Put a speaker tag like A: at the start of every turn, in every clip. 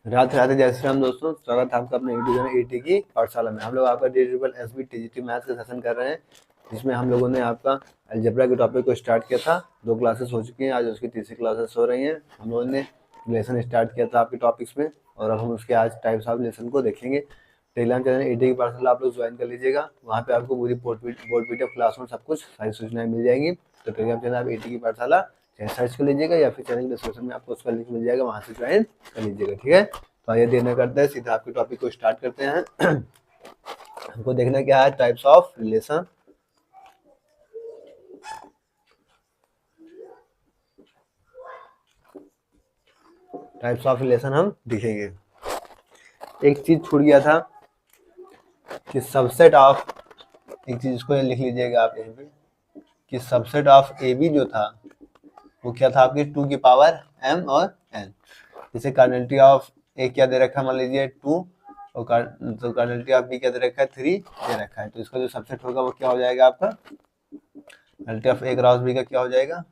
A: राधे राधे, जय श्री राम दोस्तों। स्वागत है आपका अपने यूट्यूब चैनल ईटी की पाठशाला में। हम लोग आपका डिजिटल एसबी टीजीटी मैथ्स का सेशन कर रहे हैं, जिसमें हम लोगों ने आपका अलजेब्रा के टॉपिक को स्टार्ट किया था। 2 क्लासेस हो चुकी हैं, आज उसकी तीसरी क्लासेस हो रही हैं। हम लोगों ने लेसन स्टार्ट किया था आपके टॉपिक्स में, और अब हम उसके आज टाइप्स ऑफ लेसन को देखेंगे। टेलीग्राम चैनल ईटी की पाठशाला आप लोग ज्वाइन कर लीजिएगा। वहाँ पे आपको पूरी बोर्ड पीडीएफ क्लासरूम सब कुछ सारी सूचनाएं मिल जाएंगी। तो टेलीग्राम चैनल आप ईटी की पाठशाला चाहे सर्च कर लीजिएगा, या फिर चैनल के डिस्क्रिप्शन में आपको उसका लिंक मिल जाएगा, वहाँ से ज्वाइन कर लीजिएगा। ठीक है, तो आइए देर न करते हैं, सीधा आपके टॉपिक को स्टार्ट करते हैं। हमको देखना क्या है, types of relation. Types of relation हम देखेंगे। एक चीज छूट गया था कि सबसेट ऑफ, एक चीज इसको लिख लीजिएगा आप यहीं पे, कि सबसेट ऑफ ए बी जो था वो क्या था आपके 2 की पावर m और n। जैसे कार्डिनलिटी ऑफ ए क्या दे रखा है, मान लीजिए 2, और तो कार्डिनलिटी ऑफ बी क्या दे रखा है, 3 दे रखा है। तो इसका जो सबसेट होगा वो क्या हो जाएगा आपका, cardinality of A cross B का क्या हो जाएगा,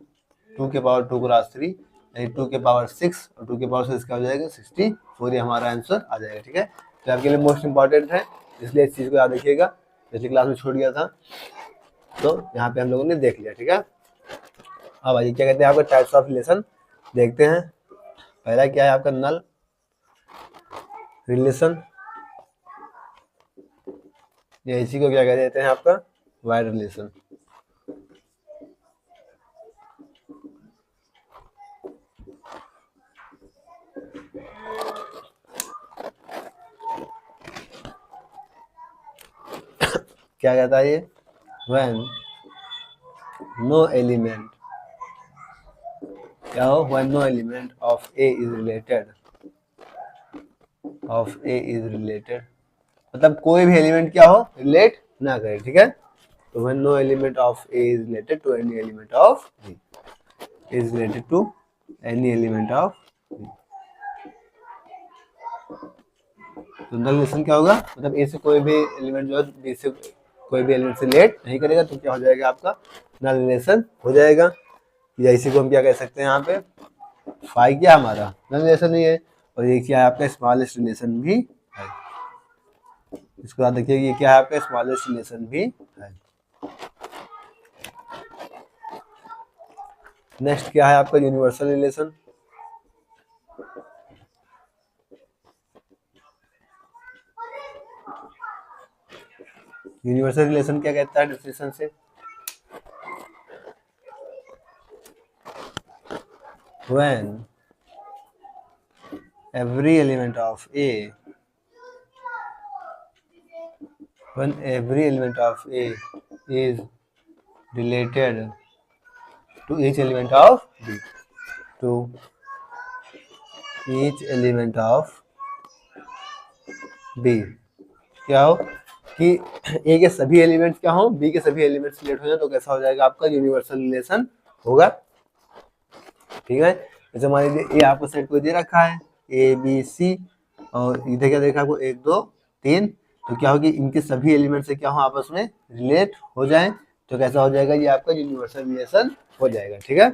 A: 2 के पावर 2 क्रॉस 3, यानी 2 के पावर 6, और 2 के पावर 6 क्या हो जाएगा, 64। ये हमारा आंसर आ जाएगा। ठीक है, तो आपके लिए मोस्ट इंपॉर्टेंट है, इसलिए इस चीज़ को याद रखिएगा। पिछली क्लास में छूट गया था, तो यहाँ पे हम लोगों ने देख लिया। ठीक है, अब आइए क्या कहते हैं आपका टाइप्स ऑफ रिलेशन देखते हैं। पहला क्या है आपका, नल रिलेशन, या इसी को क्या कह देते हैं आपका, वाइड रिलेशन। क्या कहता है ये, व्हेन नो एलिमेंट, क्या हो, when no element of A is related, of A is related, मतलब कोई भी एलिमेंट क्या हो, रिलेट ना करे। ठीक है, तो when no element of A is related to any element of B, is related to any element of B. तो नल रिलेशन क्या होगा, मतलब ए से कोई भी एलिमेंट जो है बी से कोई भी एलिमेंट से रिलेट नहीं करेगा, तो क्या हो जाएगा आपका, नल रिलेशन हो जाएगा। या इसी को हम क्या कह सकते हैं यहाँ पे, फाई क्या हमारा नल रिलेशन ही है, और ये क्या है आपका, स्मॉलेस्ट रिलेशन भी है। इसको याद रखिए, ये क्या है आपका, स्मॉलेस्ट रिलेशन भी है। नेक्स्ट क्या है आपका, यूनिवर्सल रिलेशन। यूनिवर्सल रिलेशन क्या कहता है डेफिनेशन से, when every element of A, when every element of A is related to each element of B, to each element of B, क्या हो कि A के सभी एलिमेंट्स क्या हो, B के सभी एलिमेंट्स रिलेट हो जाए, तो कैसा हो जाएगा आपका, यूनिवर्सल रिलेशन होगा। ठीक है, जैसे मान लीजिए ए आपको सेट को दे रखा है ए बी सी, और इधर क्या देखा आपको 1 2 3, तो क्या होगी, इनके सभी एलिमेंट से क्या हो, आपस में रिलेट हो जाए, तो कैसा हो जाएगा, ये आपका यूनिवर्सल रिलेशन हो जाएगा। ठीक है,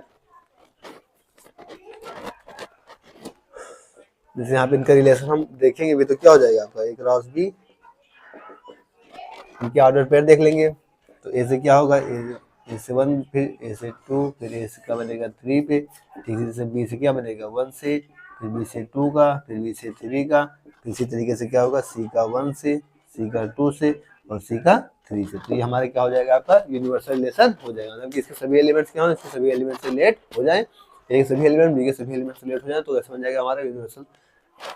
A: जैसे यहाँ पे इनका रिलेशन हम देखेंगे भी, तो क्या हो जाएगा आपका, ए क्रॉस बी, इनके ऑर्डर पेयर देख लेंगे। तो ए से क्या होगा, ए से 1, फिर ए से 2, फिर ए से क्या बनेगा 3 पे, ठीक है, जैसे बी से क्या बनेगा 1 से, फिर बी से 2 का, फिर बी से 3 का, फिर इसी तरीके से क्या होगा, सी का 1 से, सी का 2 से, और सी का 3 से। तो ये हमारे क्या हो जाएगा आपका, यूनिवर्सल रिलेशन हो जाएगा, मतलब कि इसके सभी एलिमेंट्स क्या हो, इसके सभी एलिमेंट से रिलेट हो जाए, ए के सभी एलिमेंट बी के सभी एलिमेंट से रिलेट हो जाए, तो ऐसा बन जाएगा हमारा यूनिवर्सल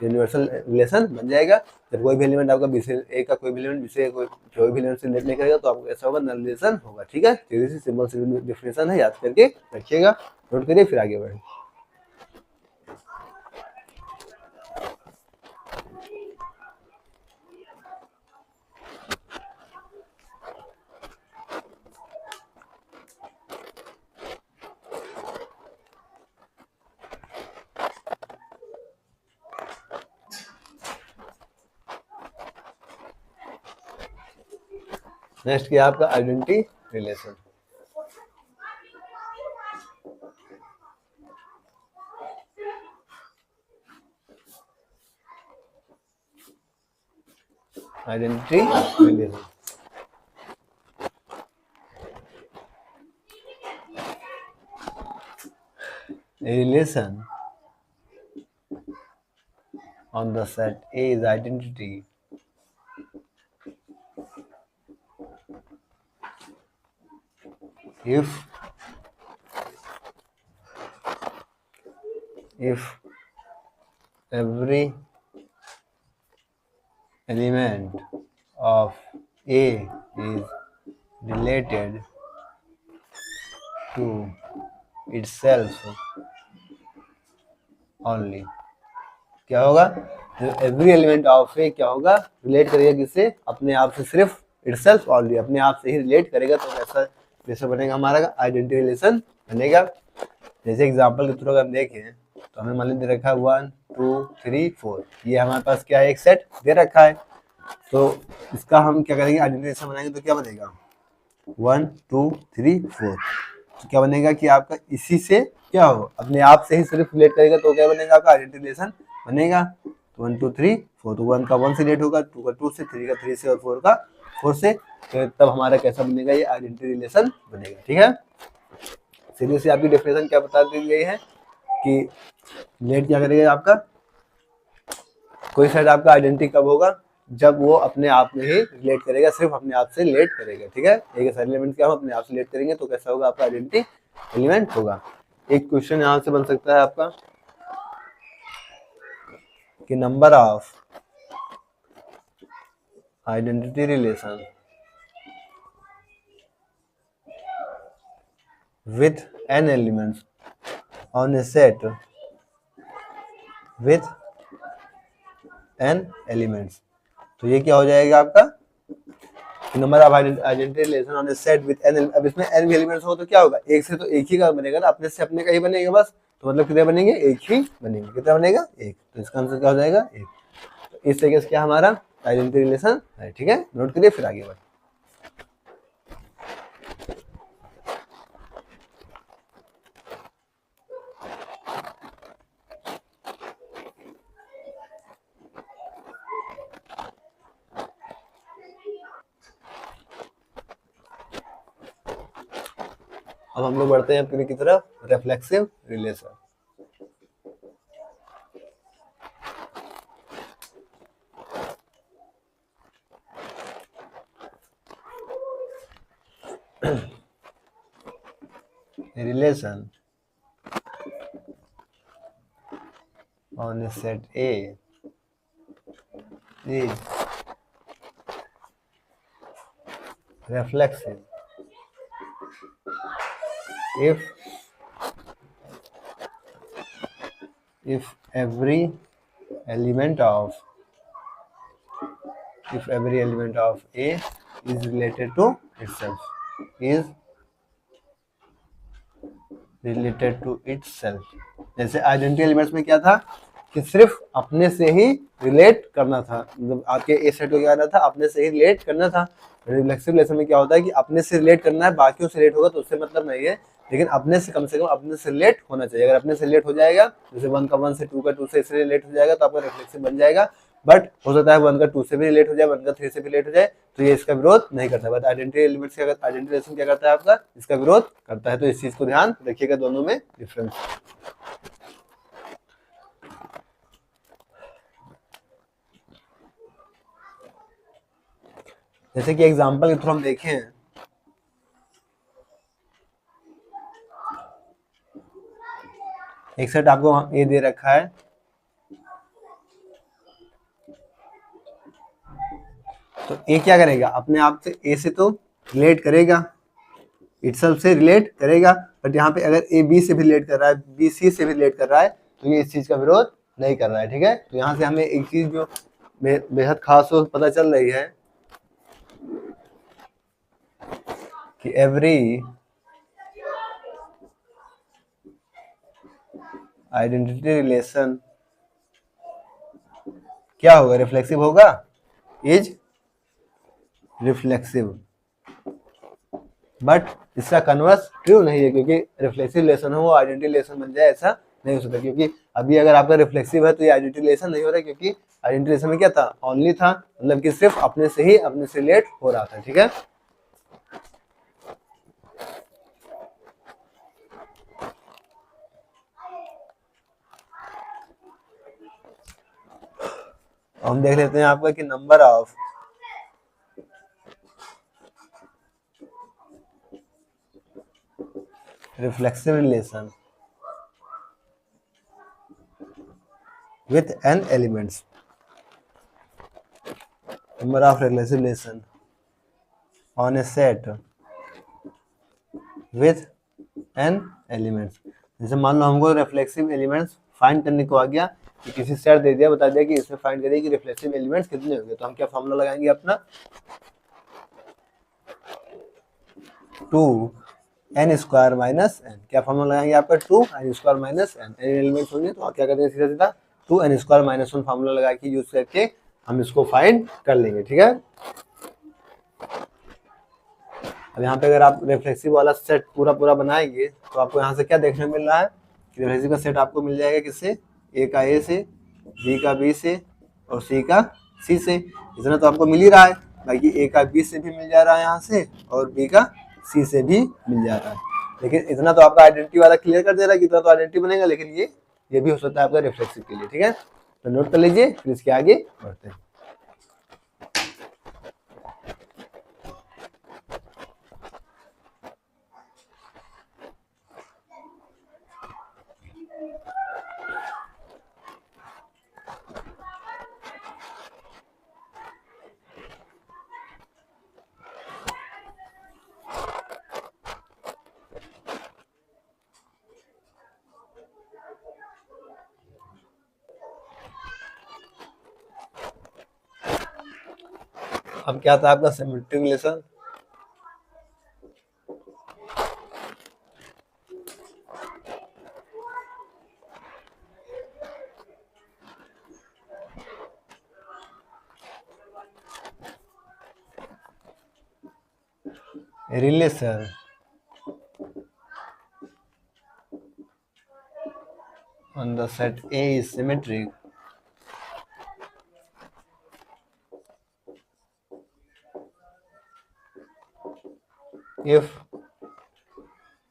A: रिलेशन बन जाएगा। जब कोई भी एलिमेंट आपका बी से ए का कोई भी एलिमेंट बी से कोई भी एलिमेंट से रिलेट नहीं करेगा, तो आपको ऐसा होगा, नल रिलेशन होगा। ठीक है, सीधी सी सिंपल सी डेफिनेशन है, याद करके रखिएगा, नोट करिए, फिर आगे बढ़े। नेक्स्ट क्या आपका, identity relation. Identity relation. A relation on the set A is identity if every element of A is related to itself only। क्या होगा? एवरी एलिमेंट ऑफ ए क्या होगा? रिलेट करेगा किससे? अपने आप से, सिर्फ इटसेल्फ ओनली, अपने आप से ही रिलेट करेगा। तो कैसा कैसे बनेगा हमारा आइडेंटिटी रिलेशन बनेगा? जैसे एग्जांपल के थ्रू अगर हम देखें तो हमें मान लीजिए दे रखा है 1 2 3 4, ये हमारे पास क्या है? एक सेट दे रखा है। तो इसका हम क्या करेंगे? आइडेंटिटी रिलेशन बनाएंगे तो क्या बनेगा? 1 2 3 4। तो क्या बनेगा कि आपका इसी से क्या हो, अपने आप से ही सिर्फ रिलेट करेगा तो क्या बनेगा? आपका आइडेंटिटी रिलेशन बनेगा। तो 1 2 3 4, तो 1 का 1 से रिलेट होगा, 2 का 2 से, 3 का 3 से और 4 का 4 से। तो तब हमारा कैसा बनेगा? ये आइडेंटिटी रिलेशन बनेगा। ठीक है, सीधी सी आपकी डेफिनेशन क्या बता दी गई है कि रिलेट क्या करेगा आपका? कोई सेट आपका आइडेंटिटी कब होगा? जब वो अपने आप में ही रिलेट करेगा, सिर्फ अपने आप से रिलेट करेगा। ठीक है, एक ऐसा एलिमेंट क्या हो, अपने आप से रिलेट करेंगे तो कैसा होगा? आपका आइडेंटिटी एलिमेंट होगा। एक क्वेश्चन यहां से बन सकता है आपका कि number of identity relation with n elements on a set with n elements। तो ये क्या हो जाएगा आपका? Number of identity relation on a set with n। अब इसमें n भी एलिमेंट्स हो तो क्या होगा? एक से तो एक ही का बनेगा ना, अपने से अपने का ही बनेगा बस। तो मतलब कितने बनेंगे? एक ही बनेंगे। कितना बनेगा? एक। तो इसका आंसर क्या हो जाएगा? एक। तो इस तरीके से क्या हमारा आइडेंटिटी रिलेशन है। ठीक है, नोट करिए फिर आगे बढ़े। अब हम लोग बढ़ते हैं फिर की तरफ, reflexive relation. Relation on a set A is reflexive if every element of A is related to itself, जैसे आइडेंटिटी एलिमेंट्स में क्या था कि सिर्फ अपने से ही रिलेट करना था, मतलब आपके ए सेट को क्या करना था? अपने से ही रिलेट करना था। रिफ्लेक्सिव रिलेशन में क्या होता है कि अपने से रिलेट करना है, बाकियों से रिलेट होगा तो उससे मतलब नहीं है, लेकिन अपने से कम अपने से रिलेट होना चाहिए। अगर अपने से रिलेट हो जाएगा, जैसे 1 का 1 से, 2 का 2 से इससे रिलेट हो जाएगा तो आपका रिफ्लेक्सिव बन जाएगा। बट हो सकता है 1 का 2 से भी रिलेट हो जाए, 1 का 3 से भी रिलेट हो जाए, तो ये इसका विरोध नहीं करता। बट आइडेंटिटी एलिमेंट्स का आइडेंटिटी रिलेशन क्या करता है? आपका इसका विरोध करता है। तो इस चीज को ध्यान रखिएगा, दोनों में डिफरेंस। जैसे कि एग्जांपल के थ्रू हम देखें, एक सेट आपको ए दे रखा है, तो ए क्या करेगा? अपने आप से ए से तो रिलेट करेगा, इटसेल्फ से रिलेट करेगा। बट यहाँ पे अगर ए बी से भी रिलेट कर रहा है, बी सी से भी रिलेट कर रहा है, तो ये इस चीज का विरोध नहीं कर रहा है। ठीक है, तो यहाँ से हमें एक चीज जो बेहद खास हो पता चल रही है कि एवरी आइडेंटिटी रिलेशन क्या होगा? रिफ्लेक्सिव होगा, इज रिफ्लेक्सिव। बट इसका कन्वर्स ट्रू नहीं है, क्योंकि रिफ्लेक्सिव रिलेशन हो वो आइडेंटिटी रिलेशन बन जाए ऐसा नहीं हो सकता, क्योंकि अभी अगर आपका रिफ्लेक्सिव है तो ये आइडेंटिटी रिलेशन नहीं हो रहा है, क्योंकि आइडेंटिटी रिलेशन में क्या था, ओनली था, मतलब कि सिर्फ अपने से ही अपने से रिलेट हो रहा था। ठीक है, हम देख लेते हैं आपका कि number of reflexive relation with n elements, number of reflexive relation on a set with n elements। जैसे मान लो हमको रिफ्लेक्सिव एलिमेंट्स फाइंड करने को आ गया कि किसी सेट दे दिया, बता दिया कि इसमें फाइंड करिए कि रिफ्लेक्सिव एलिमेंट्स कितने होंगे, तो हम क्या फॉर्मूला लगाएंगे अपना, 2n स्क्वायर माइनस n। क्या फॉर्मूला लगाएंगे आपका, 2n square minus n। Elements होंगे तो क्या करेंगे, सीधा सीधा 2n स्क्वायर माइनस 1 फॉर्मूला लगा के यूज करके हम इसको फाइंड कर लेंगे। ठीक है, अब यहाँ पे अगर आप रिफ्लेक्सिव वाला सेट पूरा पूरा बनाएंगे तो आपको यहाँ से क्या देखने मिल रहा है कि रिफ्लेक्सिव का सेट आपको मिल जाएगा किससे, ए का ए से, बी का बी से और सी का सी से। इतना तो आपको मिल ही रहा है, बाकी ए का बी से भी मिल जा रहा है यहाँ से और बी का सी से भी मिल जा रहा है। लेकिन इतना तो आपका आइडेंटिटी वाला क्लियर कर दे रहा है कि इतना तो आइडेंटिटी बनेगा, लेकिन ये भी हो सकता है आपका रिफ्लेक्सिव के लिए। ठीक है, तो नोट कर लीजिए, फिर इसके आगे बढ़ते हैं। अब क्या था आपका symmetric relation, relation on the set A is symmetric if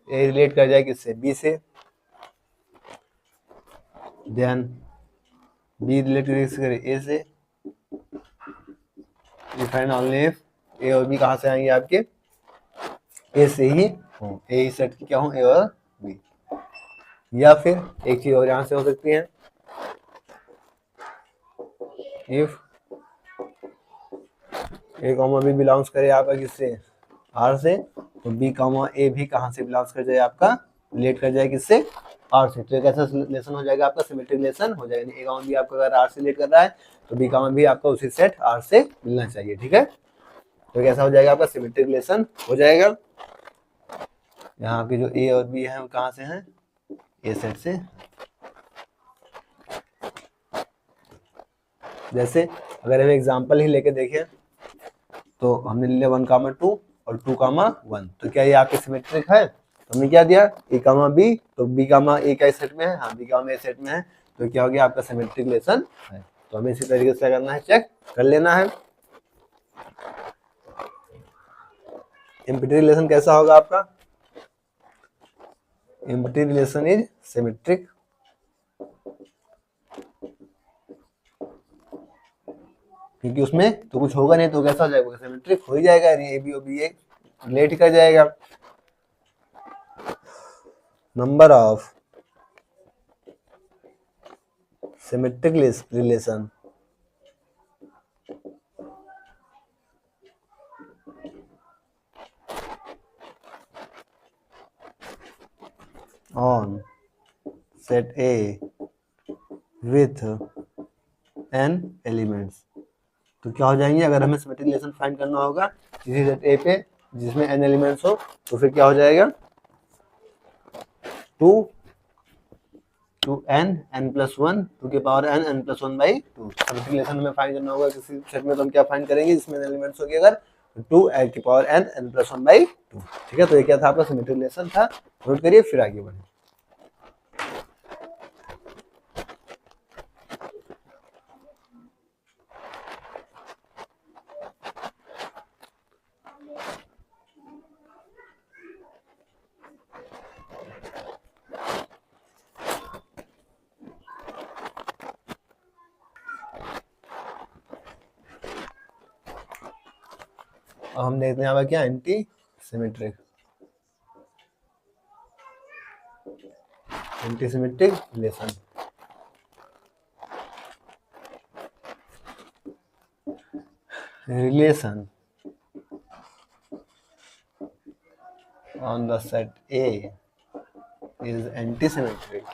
A: A relate कर जाए किससे, B से, देन B रिलेट करे A से, डिफाइन ओनली इफ A और B कहाँ से आएंगे आपके, A से ही हो, A ही सेट की क्या हो, A और B। या फिर एक चीज और यहाँ से हो सकती है, if A comma B belongs करे आपका किससे, R से, तो B कॉमा A भी कहाँ से बिलोंग्स कर जाए आपका, रिलेट कर जाए किससे, R से। तो एक ऐसा रिलेशन हो जाएगा आपका, सिमेट्रिक रिलेशन हो जाएगा। A कॉमा B आपका अगर R से रिलेट कर रहा है तो B कॉमा B आपका उसी सेट R से मिलना चाहिए। ठीक है, तो कैसा हो जाएगा आपका, सिमेट्रिक रिलेशन हो जाएगा। यहाँ के जो A और B है वो कहाँ से हैं, A सेट से। जैसे अगर हम एग्जांपल ही लेके देखें तो हमने ले लिया 1,2 और 2,1, तो क्या ये आपके सिमेट्रिक है, तो हमने क्या दिया, A कामा B, तो B कामा A का सेट में है, हाँ B कामा A सेट में है, तो क्या हो गया आपका सिमेट्रिक रिलेशन है। तो हमें इसी तरीके से क्या करना है, चेक कर लेना है। इम्पिटी रिलेशन कैसा होगा आपका, इम्पिटी रिलेशन इज सिमेट्रिक क्योंकि उसमें तो कुछ होगा नहीं, तो कैसा हो जाएगा, सिमेट्रिक हो ही जाएगा, ए बी और बी ए रिलेट कर जाएगा। Number of symmetric relation on set A with n elements. तो क्या हो जाएंगे, अगर हमें सिमेट्रिक रिलेशन फाइंड करना होगा किसी सेट ए पे जिसमें n एलिमेंट्स हो, तो फिर क्या हो जाएगा, 2 n प्लस 1 2 के power n plus 1 by 2। Symmetric relation हमें फाइंड करना होगा किसी सेट में, तो हम क्या फाइंड करेंगे, जिसमें एलिमेंट्स होगी अगर 2 n की पावर n प्लस 1 बाई 2। ठीक है, तो ये क्या था आपका सिमेट्रिक रिलेशन था, नोट करिए फिर आगे बढ़े। अब हम देखते हैं यहाँ पर क्या, anti symmetric. Anti symmetric relation. Relation on the set A is antisymmetric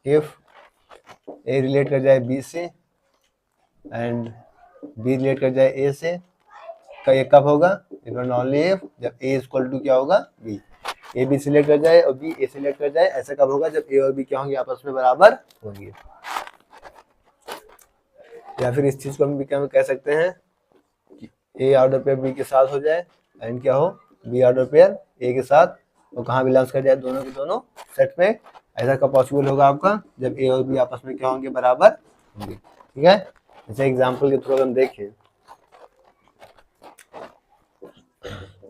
A: if A relate कर जाए B से एंड B रिलेट कर जाए A से। ये कब होगा? इफ एंड ओनली इफ जब A इक्वल टू क्या होगा, B। A B सिलेक्ट कर जाए और B A सिलेक्ट कर जाए, ऐसा कब होगा? जब A और B क्या होंगे, आपस में बराबर होंगे। या फिर इस चीज को हम भी क्या कह सकते हैं कि A ऑर्डर पेयर B के साथ हो जाए एंड क्या हो, B ऑर्डर पेयर A के साथ, तो कहाँ बिलोंग्स कर जाए, दोनों के दोनों सेट में। ऐसा कब पॉसिबल होगा आपका? जब A और B आपस में क्या होंगे, बराबर होंगे। ठीक है, जैसे एग्जाम्पल के थ्रू हम देखें,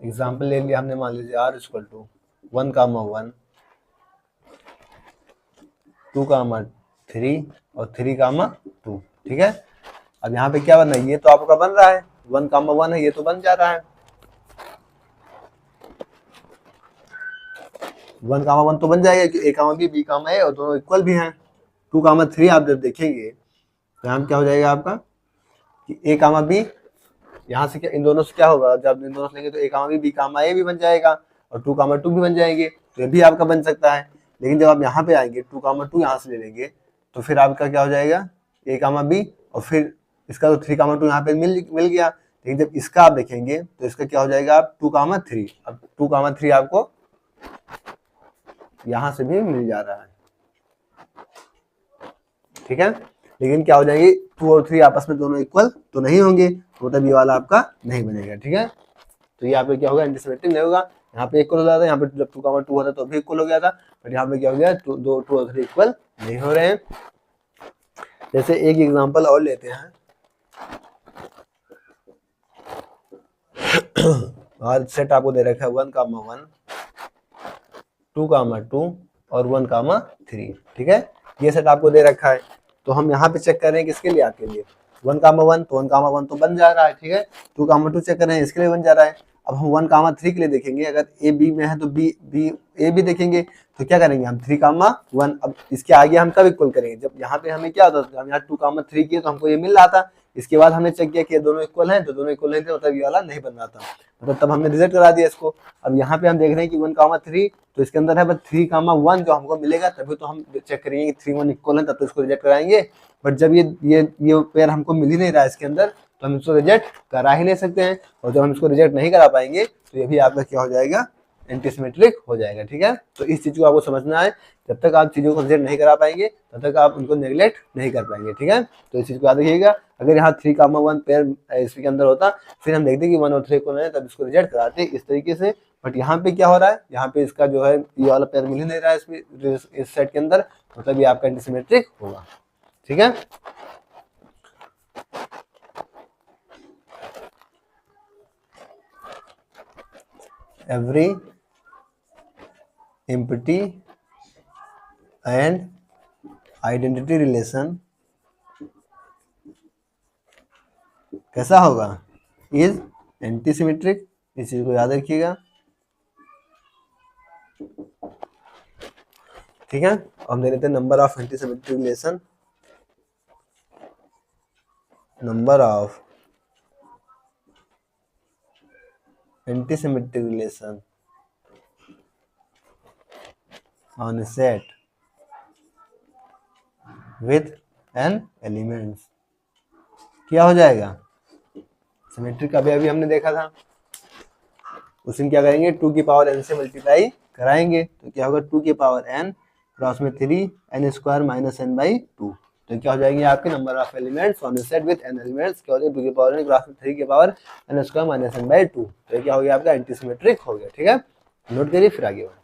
A: एग्जाम्पल ले लिया हमने, मान लीजिए R इक्वल टू 1, 1, 2, 3 और 3, 2। ठीक है, अब यहाँ पे क्या बन रहा है, ये तो आपका बन रहा है 1, 1 है, ये तो बन जा रहा है 1, 1 तो बन जाएगा कि A, B, B, A और दोनों इक्वल भी हैं। 2, 3 आप जब देखेंगे तो यहाँ क्या हो जाएगा आपका कि A, B, यहाँ से क्या, इन दोनों से क्या होगा, जब इन दोनों से लेंगे तो A, B, B, A भी बन जाएगा और 2, 2 भी बन जाएंगे, तो ये भी आपका बन सकता है। लेकिन जब आप यहाँ पे आएंगे 2, 2 यहाँ से ले लेंगे तो फिर आपका क्या हो जाएगा, A, B और फिर इसका तो 3, 2 यहाँ पे मिल गया। लेकिन जब इसका आप देखेंगे तो इसका क्या हो जाएगा, आप 2, 3। अब 2, 3 आपको यहां से भी मिल जा रहा है। ठीक है, लेकिन क्या हो जाएगी, 2 और 3 आपस में दोनों इक्वल तो नहीं होंगे, तो तब ये वाला आपका नहीं बनेगा। ठीक है, तो यहाँ पे क्या होगा, एंटीसिमेट्रिक नहीं होगा। यहाँ पे इक्वल हो जाता है, यहाँ पे जब 2, 2 होता तो भी इक्वल हो गया था, बट यहाँ पे क्या हो गया, 2 और 3 इक्वल नहीं हो रहे हैं। जैसे एक एग्जांपल और लेते हैं, और सेट आपको दे रखा है 1, 1, 2, 2 और 1, 3। ठीक है, ये सेट आपको दे रखा है, तो हम यहाँ पे चेक कर रहे हैं किसके लिए, आपके लिए 1, 1 तो 1, 1 तो बन जा रहा है। ठीक है, 2, 2 चेक कर रहे हैं, इसके लिए बन जा रहा है। अब हम 1, 3 के लिए देखेंगे, अगर A B में है तो B A भी देखेंगे, तो क्या करेंगे हम 3, 1। अब इसके आगे हम कब इक्वल करेंगे, जब यहाँ पे हमें क्या होता था, हम यहाँ 2, 3 किए तो हमको ये मिल रहा था। इसके बाद हमने चेक किया कि ये दोनों इक्वल हैं, तो दोनों इक्वल नहीं थे, मतलब ये वाला नहीं बन रहा था, मतलब तब हमने रिजेक्ट करा दिया इसको। अब यहाँ पे हम देख रहे हैं कि 1, 3 तो इसके अंदर है, बट 3, 1 जो हमको मिलेगा तभी तो हम चेक करेंगे कि 3, 1 इक्वल है, तब तो इसको रिजेक्ट कराएंगे। बट जब ये पेयर हमको मिल ही नहीं रहा है इसके अंदर, तो हम इसको रिजेक्ट करा ही नहीं सकते हैं। और जब हम इसको रिजेक्ट नहीं करा पाएंगे तो ये भी आपका क्या हो जाएगा, एंटीसिमेट्रिक हो जाएगा। ठीक है, तो इस चीज को आपको समझना है, जब तक आप चीजों को रिजेक्ट नहीं करा पाएंगे तब तक आप उनको नेग्लेक्ट नहीं कर पाएंगे। ठीक है, तो इस चीज को याद रखिएगा। अगर यहाँ 3, 1 पेयर इसके अंदर होता, फिर हम देखते कि 1 और 3 को नहीं, तब इसको रिजेक्ट कराते इस तरीके से। बट यहाँ पे क्या हो रहा है, यहाँ पे इसका जो है ये वाला पेयर मिल ही नहीं रहा है इसमें, इस सेट के अंदर, मतलब ये आपका एंटीसिमेट्रिक होगा। ठीक है, every empty and identity relation कैसा होगा, इज एंटीसिमेट्रिक। इस चीज को याद रखिएगा। ठीक है, हम दे लेते हैं number of antisymmetric relation, number of antisymmetric relation on a set with n elements। क्या हो जाएगा, सिमेट्रिक अभी हमने देखा था, उसी क्या करेंगे 2 की पावर n से मल्टीप्लाई कराएंगे, तो क्या होगा 2 की पावर n क्रॉस में 3 n स्क्वायर माइनस n/2। तो क्या हो जाएंगे आपके number of elements on set with n elements, क्या हो जाएगा 2 की पावर n क्रॉस में 3 की power n square minus n/2। तो ये क्या हो गया आपका, एंटीसिमेट्रिक हो गया। ठीक है, नोट करिए, फिर आगे बढ़े।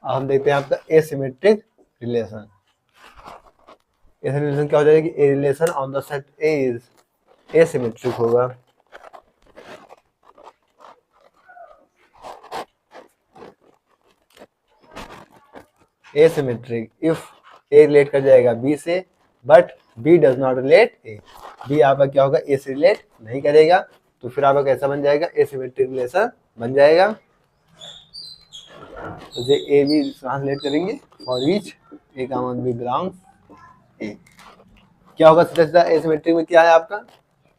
A: हम देखते हैं आपका एसिमेट्रिक रिलेशन। रिलेशन क्या हो जाएगा कि a relation on the set A is asymmetric होगा। एसिमेट्रिक इफ ए रिलेट कर जाएगा बी से but B does not relate A. B आपका क्या होगा, ए से रिलेट नहीं करेगा, तो फिर आपका कैसा बन जाएगा, एसिमेट्रिक रिलेशन बन जाएगा। तो जे ए बी ट्रांसलेट करेंगे for each A common B belongs A. क्या होगा सीधा सीधा एसिमेट्रिक में क्या है आपका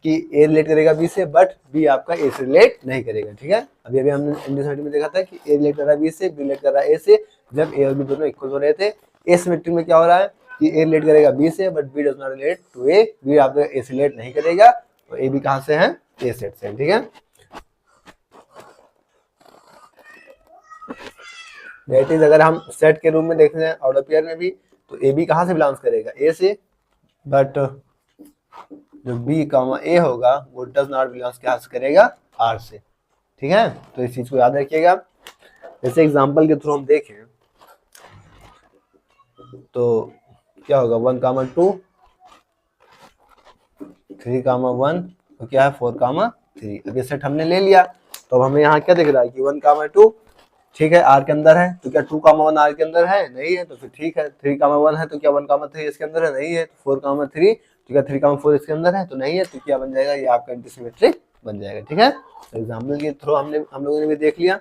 A: कि ए रिलेट करेगा बी से बट बी आपका ए से रिलेट नहीं करेगा। ठीक है, अभी अभी हमने एंटीसिमेट्रिक में देखा था कि ए रिलेट कर रहा है बी से, बी रिलेट कर रहा है ए से, जब ए और बी दोनों इक्वल हो रहे थे। एसिमेट्रिक में क्या हो रहा है कि ए रिलेट करेगा बी से but B does not relate to A, B आपका ए से रिलेट नहीं करेगा, तो ए बी कहां से है, ए सेट से। ठीक है, दैट इज अगर हम सेट के रूप में देखते हैं ऑर्डर पेयर में भी, तो ए बी कहां से बिलोंग्स करेगा, ए से, बट जो बी कॉमा ए होगा वो डज नॉट बिलोंग्स क्या से करेगा, आर से। ठीक है, तो इस चीज को याद रखिएगा। जैसे एग्जांपल के थ्रू हम देखें तो क्या होगा, 1 कामा 2, 3 कामा 1, तो क्या है 4 कामा 3। अब ये सेट हमने ले लिया, तो अब हमें यहाँ क्या दिख रहा है कि 1 कामा 2 ठीक है आर के अंदर है, तो क्या 2 कामा 1 आर के अंदर है, नहीं है, तो फिर ठीक है। 3 कामा 1 है, तो क्या 1 कामा 3 इसके अंदर है, नहीं है। 4 कामा 3, तो क्या 3 कामा 4 इसके अंदर है, तो नहीं है, तो क्या बन जाएगा, ये आपका एंटीसिमेट्रिक बन जाएगा। ठीक है, एग्जाम्पल के थ्रू हम लोगों ने भी देख लिया।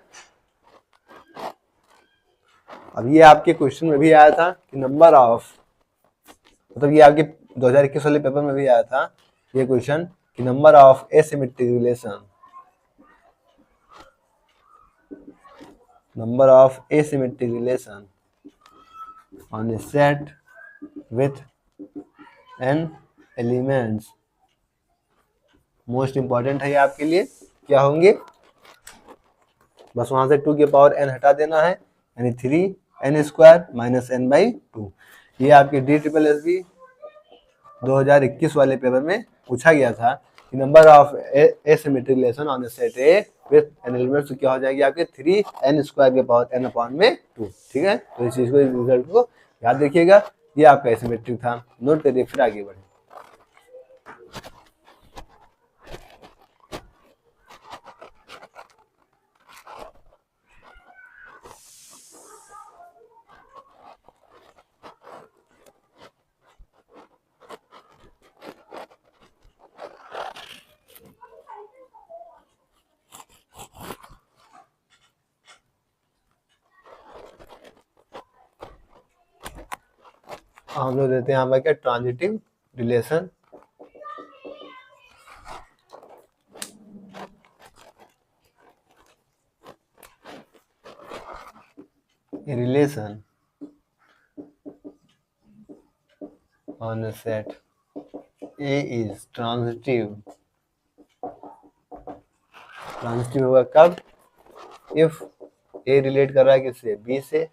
A: अब ये आपके क्वेश्चन में भी आया था कि नंबर ऑफ, मतलब ये आपके 2021 वाले पेपर में भी आया था ये क्वेश्चन कि number of asymmetric relation, number of asymmetric relation on a set with n elements। Most important है ये आपके लिए, क्या होंगे, बस वहां से 2 की पावर n हटा देना है, यानी 3n² माइनस n/2। ये आपके DSSB 2021 वाले पेपर में पूछा गया था कि number of asymmetric relation on a set A with an element, क्या हो जाएगी आपके 3n² के पावर n/2। ठीक है, तो इस चीज को, इस रिजल्ट को याद रखिएगा। ये आपका एसिमेट्रिक था, नोट करिए, फिर आगे बढ़े। हम लोग देते हैं यहाँ पर क्या, transitive relation. Relation on a set A is transitive। Transitive होगा कब, इफ A रिलेट कर रहा है किससे, B से,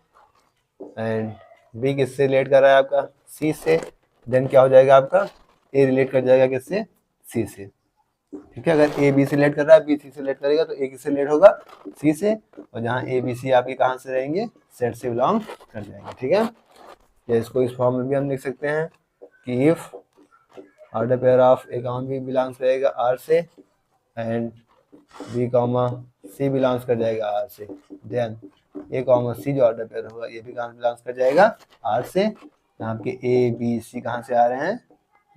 A: एंड B किससे रिलेट कर रहा है आपका, C से, देन क्या हो जाएगा आपका, A रिलेट कर जाएगा किससे, C से। ठीक है, अगर A B से रिलेट कर रहा है, B C से रिलेट करेगा, तो A किससे रिलेट होगा, C से, और जहाँ A B C आपके कहाँ से रहेंगे, सेट से बिलोंग कर जाएंगे। ठीक है, या इसको इस फॉर्म में भी हम लिख सकते हैं कि if order pair of a comma b belongs करेगा आर से, and b comma c belongs कर जाएगा आर से, देन ए कॉमा सी जो ऑर्डर पेयर होगा ये भी कहाँ से बिलोंग्स कर जाएगा, आर से। यहाँ आपके ए बी सी कहाँ से आ रहे हैं,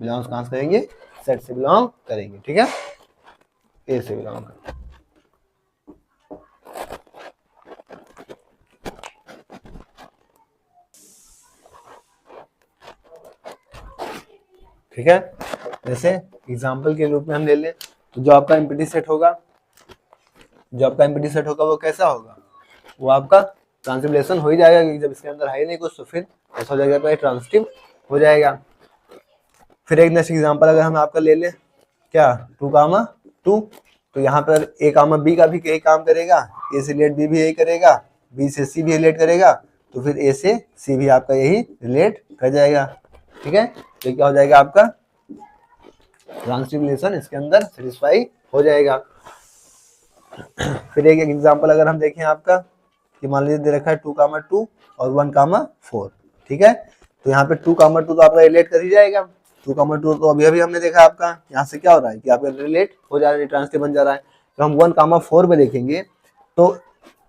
A: बिलोंग्स कहाँ से करेंगे, सेट से बिलोंग करेंगे। ठीक है, ए से बिलोंग करेंगे। ठीक है, जैसे एग्जाम्पल के रूप में हम ले लें, तो जो आपका एम्प्टी सेट होगा, वो कैसा होगा, वो आपका ट्रांसलेशन हो ही जाएगा, क्योंकि जब इसके अंदर है ही नहीं कुछ, तो फिर ऐसा हो जाएगा, तो ट्रांजिटिव हो जाएगा। फिर एक नेक्स्ट एग्जांपल अगर हम आपका ले लें, क्या 2 कामा 2, तो यहाँ पर ए कामा बी का भी यही काम करेगा, ए से रिलेट बी भी यही करेगा, बी से सी भी रिलेट करेगा, तो फिर ए से सी भी आपका यही रिलेट कर जाएगा। ठीक है, तो क्या हो जाएगा आपका ट्रांजिटिव रिलेशन इसके अंदर सेटिस्फाई हो जाएगा। फिर एक एग्जांपल अगर हम देखें आपका, कि मान लीजिए दे रखा है 2, 2 और 1, 4, ठीक है। तो यहाँ पे 2, 2 तो आपका रिलेट कर ही जाएगा। 2, 2 तो अभी अभी हमने देखा आपका यहाँ से क्या हो रहा है कि आपका रिलेट हो जा रहा है, ट्रांसटिव बन जा रहा है। तो हम 1, 4 पे देखेंगे तो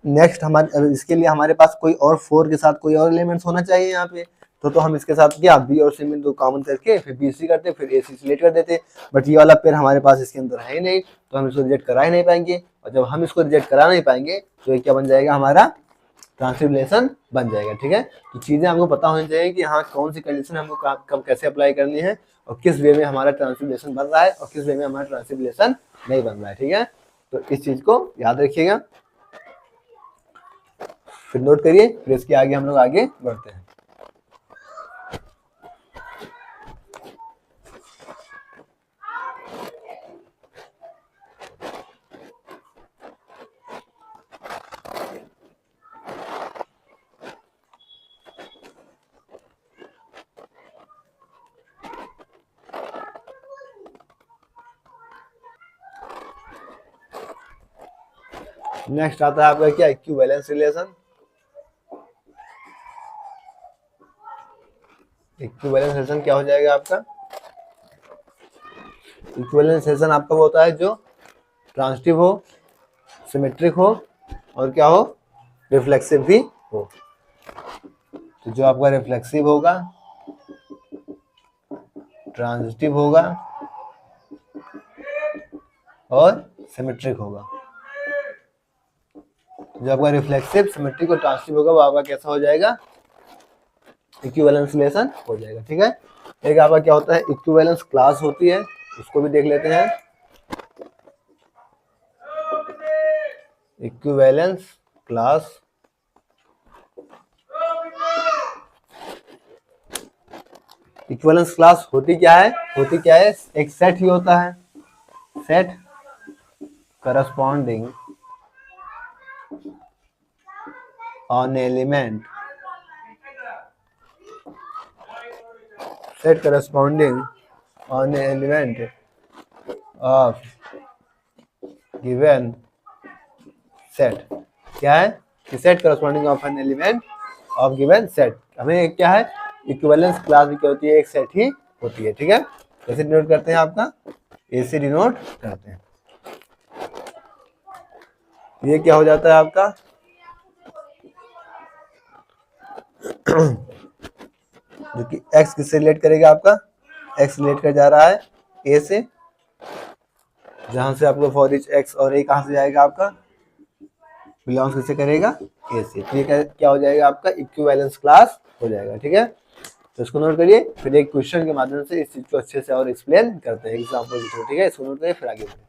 A: नेक्स्ट हमारे इसके लिए हमारे पास कोई और 4 के साथ कोई और एलिमेंट्स होना चाहिए यहाँ पे। तो हम इसके साथ क्या बी और सी में 2 कॉमन करके फिर बी सी करते, फिर ए सी सिलेक्ट कर देते। बट ये वाला पेयर हमारे पास इसके अंदर है ही नहीं, तो हम इसको रिजेक्ट करा ही नहीं पाएंगे। और जब हम इसको रिजेक्ट करा नहीं पाएंगे तो ये क्या बन जाएगा, हमारा ट्रांसटिव रिलेशन बन जाएगा, ठीक है। तो चीजें हमको पता होनी चाहिए कि हाँ कौन सी कंडीशन हमको कब कैसे अप्लाई करनी है और किस वे में हमारा ट्रांसटिव रिलेशन बन रहा है और किस वे में हमारा ट्रांसटिव रिलेशन नहीं बन रहा है, ठीक है। तो इस चीज को याद रखिएगा, फिर नोट करिए, फिर इसके आगे हम लोग आगे बढ़ते हैं। नेक्स्ट आता है आपका क्या, इक्विवेलेंस रिलेशन। इक्विवेलेंस रिलेशन क्या हो जाएगा आपका, इक्विवेलेंस रिलेशन आपका वो होता है जो ट्रांसटिव हो, सिमेट्रिक हो और क्या हो, रिफ्लेक्सिव भी हो। तो जो आपका रिफ्लेक्सिव होगा, ट्रांजिटिव होगा और सिमेट्रिक होगा। जो आपका रिफ्लेक्सिव, सिमेट्रिक और ट्रांजिटिव होगा वो आपका कैसा हो जाएगा, इक्विवेलेंस रिलेशन हो जाएगा, ठीक है। एक आपका क्या होता है, इक्विवेलेंस क्लास होती है, उसको भी देख लेते हैं। इक्विवेलेंस क्लास इक्विवेलेंस क्लास होती क्या है, एक सेट ही होता है, set corresponding on element, set corresponding on element of given set. क्या है कि set corresponding of an element of given set. हमें क्या है, इक्विवेलेंस क्लास भी क्या होती है, एक सेट ही होती है, ठीक है। कैसे डिनोट करते हैं आपका, ए से डिनोट करते हैं। ये क्या हो जाता है आपका जो कि x किससे रिलेट करेगा, आपका x रिलेट कर जा रहा है a से, जहां से आपको फॉर ईच x और a कहां से जाएगा, आपका बिलोंग्स किससे करेगा, a से। तो ये क्या हो जाएगा, आपका इक्विवेलेंस क्लास हो जाएगा, ठीक है। तो इसको नोट करिए, फिर एक क्वेश्चन के माध्यम से इस चीज को अच्छे से और एक्सप्लेन करते हैं एग्जांपल के थ्रू, ठीक है। इसको नोट करिए, फिर आगे बढ़ें।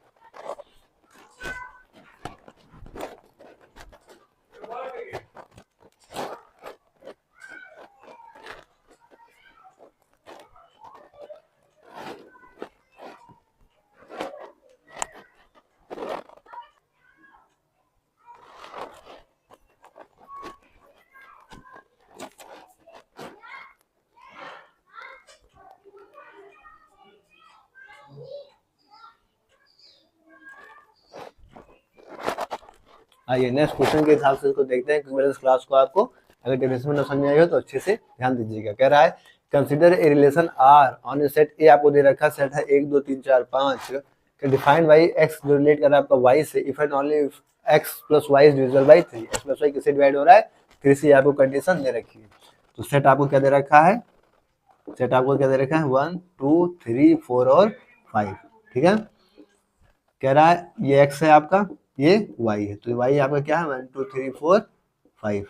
A: आइए नेक्स्ट क्वेश्चन के हिसाब से इसको देखते हैं। इक्विवेलेंस क्लास को आपको अगर डेफिनेशन में न समझ में आई हो तो अच्छे से ध्यान दीजिएगा। कह रहा है consider a relation R on a set A, आपको दे रखा सेट है 1 2 3 4 5 डिफाइंड बाई एक्स, जो रिलेट कर रहा है आपका वाई से, if and only x plus y is divisible by 3, x plus y किससे डिवाइड हो रहा है, 3 से। आपको कंडीशन दे रखी है। तो सेट आपको क्या दे रखा है, सेट आपको क्या दे रखा है 1 2 3 4 और 5, ठीक है। कह रहा है ये एक्स है आपका, ये y है, तो y आपका क्या है 1 2 3 4 5।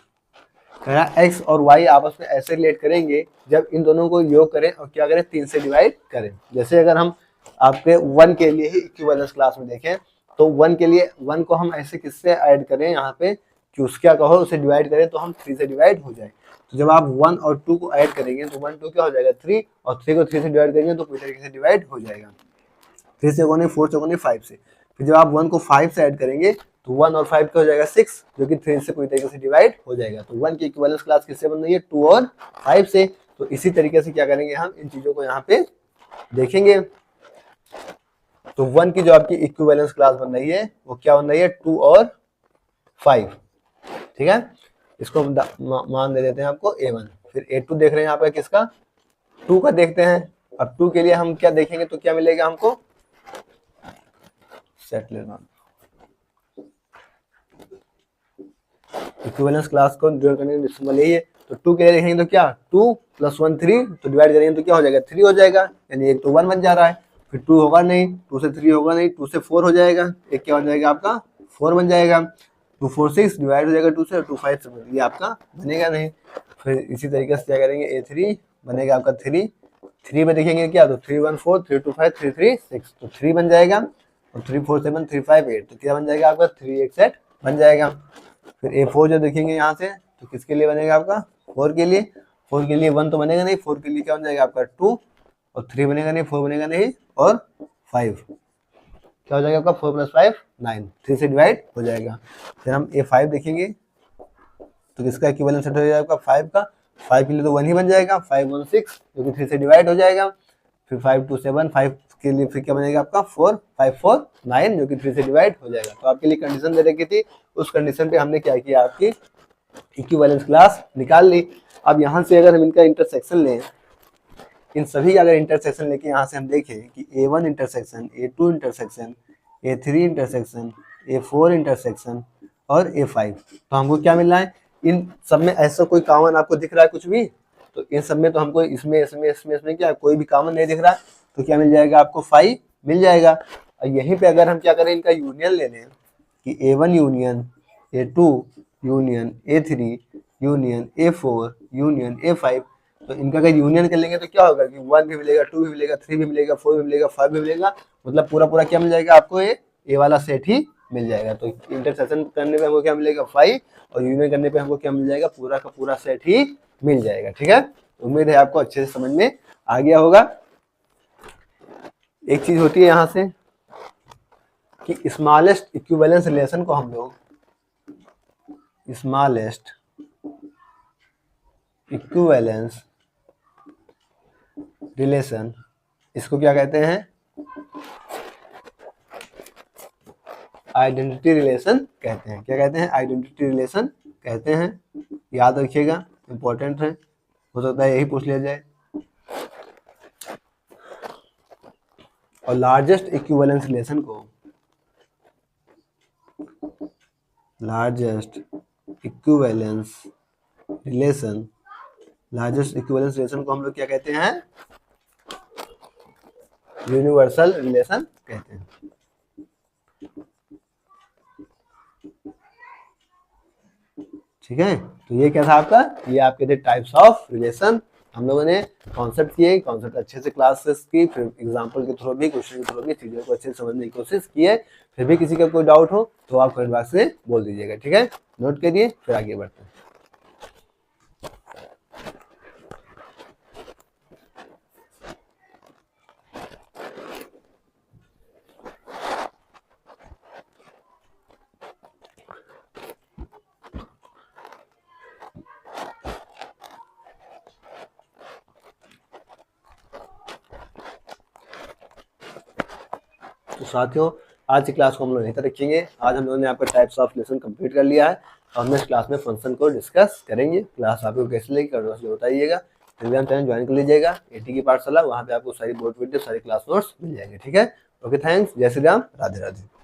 A: कह रहा है x और y आपस में ऐसे रिलेट करेंगे जब इन दोनों को योग करें और क्या करें, 3 से डिवाइड करें। जैसे अगर हम आपके 1 के लिए ही इक्विवेलेंस क्लास में देखें तो 1 के लिए 1 को हम ऐसे किससे ऐड करें यहाँ पे कि उसका कहो उसे डिवाइड करें तो हम 3 से डिवाइड हो जाए। तो जब आप 1 और 2 को ऐड करेंगे तो 1 2 क्या हो जाएगा 3, और 3 को 3 से डिवाइड करेंगे तो पूरी तरीके से डिवाइड हो जाएगा। 3 से 4 से 5 से। फिर जब आप 1 को 5 से ऐड करेंगे तो 1 और 5 का हो जाएगा 6, जो कि 3 से पूरी तरीके से डिवाइड हो जाएगा। तो 1 की इक्विवेलेंस क्लास किससे बन रही है, 2 और 5 से। तो इसी तरीके से क्या करेंगे, हम इन चीजों को यहाँ पे देखेंगे। तो 1 की जो आपकी इक्विवेलेंस क्लास बन रही है वो क्या बन रही है, 2 और 5। ठीक है, इसको मान दे देते हैं आपको A1। फिर A2 देख रहे हैं यहाँ पे किसका, 2 का देखते हैं। अब 2 के लिए हम क्या देखेंगे तो क्या मिलेगा हमको, सेट लेना, इक्विवेलेंस क्लास को डिवाइड करने का सिंबल यही है। तो 2 के लिए देखेंगे तो क्या, 2 + 1 3, तो डिवाइड करेंगे तो क्या हो जाएगा, 3 हो जाएगा, यानी एक तो 1 बन जा रहा है। फिर 2 होगा नहीं, 2 से 3 होगा नहीं, 2 से 4 हो जाएगा, एक क्या हो जाएगा आपका 4 बन जाएगा। 2 4 6 डिवाइड हो जाएगा 2 से, 2 5 7, ये आपका बनेगा नहीं। फिर इसी तरीके से क्या करेंगे, A3 बनेगा आपका 3 में देखेंगे क्या, तो 3 1 4, 3 2 5, 3 3 6, तो 3 बन जाएगा। और 3 4 7, 3 5 8, तो क्या बन जाएगा आपका 3 एक सेट बन जाएगा। फिर A4 जो देखेंगे यहाँ से, तो किसके लिए बनेगा आपका, 4 के लिए। 4 के लिए 1 तो बनेगा नहीं, 4 के लिए क्या बन जाएगा आपका 2, और 3 बनेगा नहीं, 4 बनेगा नहीं, और 5 क्या हो जाएगा आपका 4 + 5 9, 3 से डिवाइड हो जाएगा। फिर हम A5 देखेंगे तो किसका इक्विवेलेंट सेट हो जाएगा आपका 5 का। 5 के लिए तो 1 ही बन जाएगा, 5 1 6, जो कि 3 से डिवाइड हो जाएगा। फिर 5 2 7, 5 के लिए फिर क्या बनेगा आपका 4 5 4 9, जो कि 3 से डिवाइड हो जाएगा। तो आपके लिए कंडीशन दे रखी थी, उस कंडीशन पे हमने क्या किया, आपकी इक्विवेलेंस क्लास निकाल ली। अब यहाँ से अगर हम इनका इंटरसेक्शन लें, इन सभी का अगर इंटरसेक्शन लेके यहाँ से हम देखें कि A1 intersection, A2 intersection, A3 intersection, A4 intersection और A5, तो हमको क्या मिल रहा है, इन सब में ऐसा कोई कॉमन आपको दिख रहा है कुछ भी, तो इन सब में तो हमको इसमें क्या कोई भी कॉमन नहीं दिख रहा, तो क्या मिल जाएगा आपको 5 मिल जाएगा। और यहीं पे अगर हम क्या करें, इनका यूनियन ले लें कि A1 union A2 union A3 union A4 union A5, तो इनका अगर यूनियन कर लेंगे तो क्या होगा कि 1 भी मिलेगा, 2 भी मिलेगा, 3 भी मिलेगा, 4 भी मिलेगा, 5 भी मिलेगा, मतलब पूरा क्या मिल जाएगा आपको, ए वाला सेट ही मिल जाएगा। तो इंटरसेक्शन करने पे हमको क्या मिलेगा 5, और यूनियन करने पे हमको क्या मिल जाएगा, पूरा का पूरा सेट ही मिल जाएगा। ठीक है, उम्मीद है आपको अच्छे से समझ में आ गया होगा। एक चीज होती है यहाँ से कि स्मॉलेस्ट इक्विवेलेंस रिलेशन को हम लोग स्मॉलेस्ट इक्विवेलेंस रिलेशन, इसको क्या कहते हैं, आइडेंटिटी रिलेशन कहते हैं। क्या कहते हैं, आइडेंटिटी रिलेशन कहते हैं, याद रखिएगा, इंपॉर्टेंट है, हो सकता है यही पूछ लिया जाए। और लार्जेस्ट इक्विवेलेंस रिलेशन को लार्जेस्ट इक्विवेलेंस रिलेशन को हम लोग क्या कहते हैं, यूनिवर्सल रिलेशन कहते हैं। ठीक है, तो ये क्या था आपका, ये आपके थे टाइप्स ऑफ रिलेशन। हम लोगों ने कॉन्सेप्ट किए, कॉन्सेप्ट अच्छे से क्लासेस की, फिर एग्जांपल के थ्रू भी, क्वेश्चन के थ्रू भी चीजों को अच्छे से समझने की कोशिश की है। फिर भी किसी का कोई डाउट हो तो आप कमेंट बॉक्स में बोल दीजिएगा। ठीक है, नोट करिए, फिर आगे बढ़ते हैं। तो साथियों, आज की क्लास को हम लोग यहीं तक रखेंगे। आज हम लोगों ने आपका टाइप्स ऑफ रिलेशन कंप्लीट कर लिया है, और हम इस क्लास में फंक्शन को डिस्कस करेंगे। क्लास आपको कैसे लगी कमेंट बॉक्स में बताइएगा। टेलीग्राम चैनल ज्वाइन कर लीजिएगा, एटी की पाठशाला, वहाँ पे आपको सारी बोर्ड वीडियो, सारे क्लास नोट्स मिल जाएंगे। ठीक है, ओके, थैंक्स, जय श्री राम, राधे राधे।